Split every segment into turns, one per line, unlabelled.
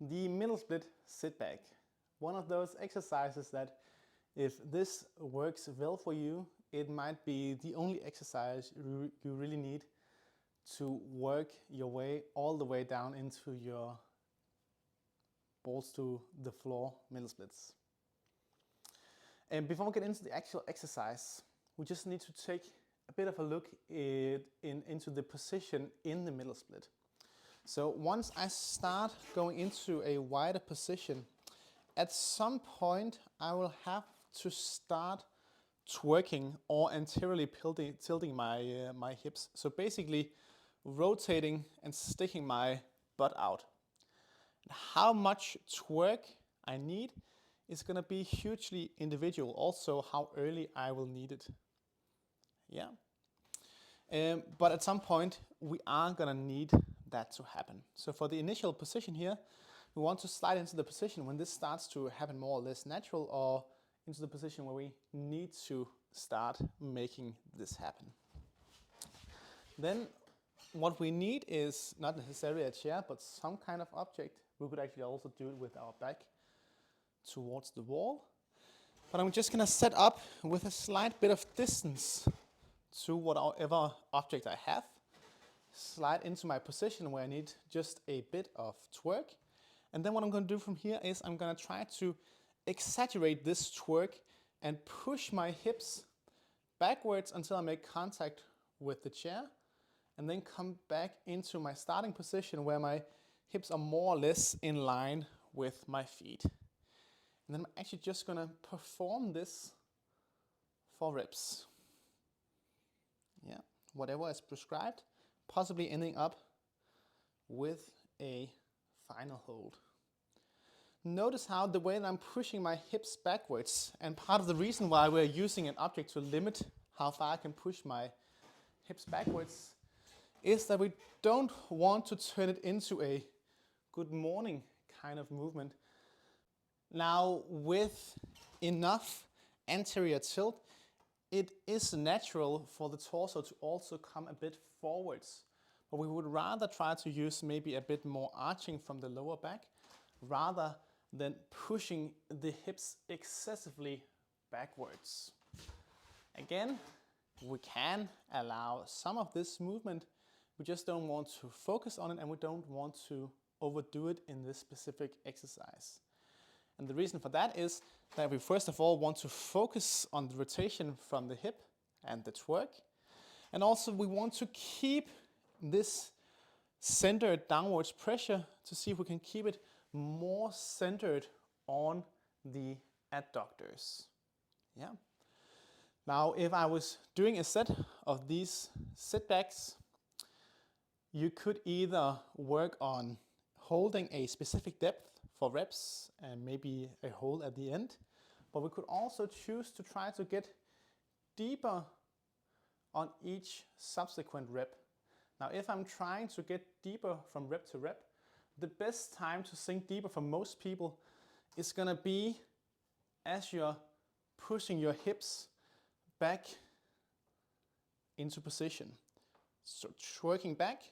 The Middlesplit Sitback. One of those exercises that if this works well for you, it might be the only exercise you really need to work your way all the way down into your balls to the floor middle splits. And before we get into the actual exercise, we just need to take a bit of a look into the position in the middle split. So once I start going into a wider position, at some point I will have to start twerking or anteriorly tilting my hips. So basically rotating and sticking my butt out. How much twerk I need is going to be hugely individual. Also how early I will need it. Yeah. But at some point we are going to need that to happen. So for the initial position here, we want to slide into the position when this starts to happen more or less natural, or into the position where we need to start making this happen. Then what we need is not necessarily a chair, but some kind of object. We could actually also do it with our back towards the wall. But I'm just going to set up with a slight bit of distance to whatever object I have. Slide into my position where I need just a bit of twerk. And then what I'm going to do from here is I'm going to try to exaggerate this twerk and push my hips backwards until I make contact with the chair. And then come back into my starting position where my hips are more or less in line with my feet. And then I'm actually just going to perform this for reps. Yeah, whatever is prescribed, possibly ending up with a final hold. Notice how the way that I'm pushing my hips backwards, and part of the reason why we're using an object to limit how far I can push my hips backwards is that we don't want to turn it into a good morning kind of movement. Now, with enough anterior tilt, it is natural for the torso to also come a bit forwards. But we would rather try to use maybe a bit more arching from the lower back rather than pushing the hips excessively backwards. Again, we can allow some of this movement. We just don't want to focus on it, and we don't want to overdo it in this specific exercise. And the reason for that is that we first of all want to focus on the rotation from the hip and the twerk. And also we want to keep this centered downwards pressure to see if we can keep it more centered on the adductors. Yeah. Now, if I was doing a set of these sitbacks, you could either work on holding a specific depth for reps and maybe a hold at the end, but we could also choose to try to get deeper on each subsequent rep. Now, if I'm trying to get deeper from rep to rep, the best time to sink deeper for most people is going to be as you're pushing your hips back into position. So twerking back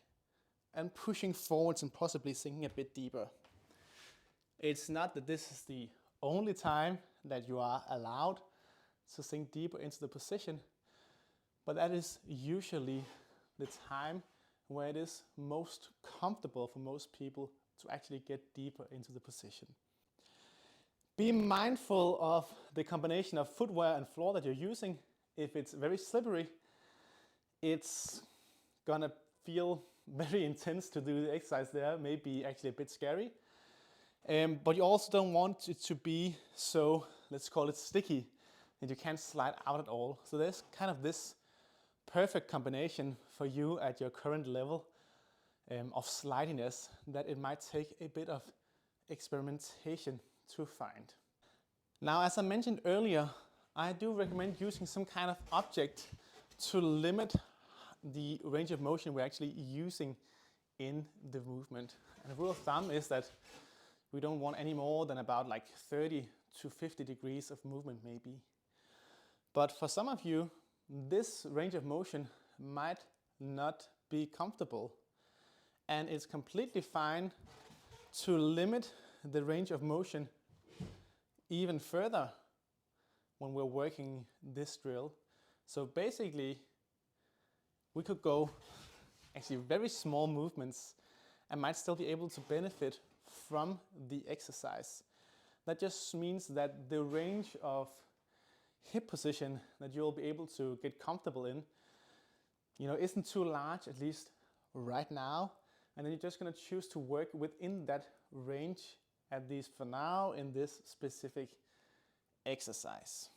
and pushing forwards and possibly sinking a bit deeper. It's not that this is the only time that you are allowed to sink deeper into the position, but that is usually the time where it is most comfortable for most people to actually get deeper into the position. Be mindful of the combination of footwear and floor that you're using. If it's very slippery, it's gonna feel very intense to do the exercise there, maybe actually a bit scary. But you also don't want it to be so, let's call it sticky, that you can't slide out at all. So there's kind of this perfect combination for you at your current level of slidiness that it might take a bit of experimentation to find. Now, as I mentioned earlier, I do recommend using some kind of object to limit the range of motion we're actually using in the movement. And the rule of thumb is that we don't want any more than about like 30 to 50 degrees of movement maybe. But for some of you, this range of motion might not be comfortable. And it's completely fine to limit the range of motion even further when we're working this drill. So basically, we could go actually very small movements and might still be able to benefit from the exercise. That just means that the range of hip position that you'll be able to get comfortable in, isn't too large, at least right now. And then you're just going to choose to work within that range, at least for now, in this specific exercise.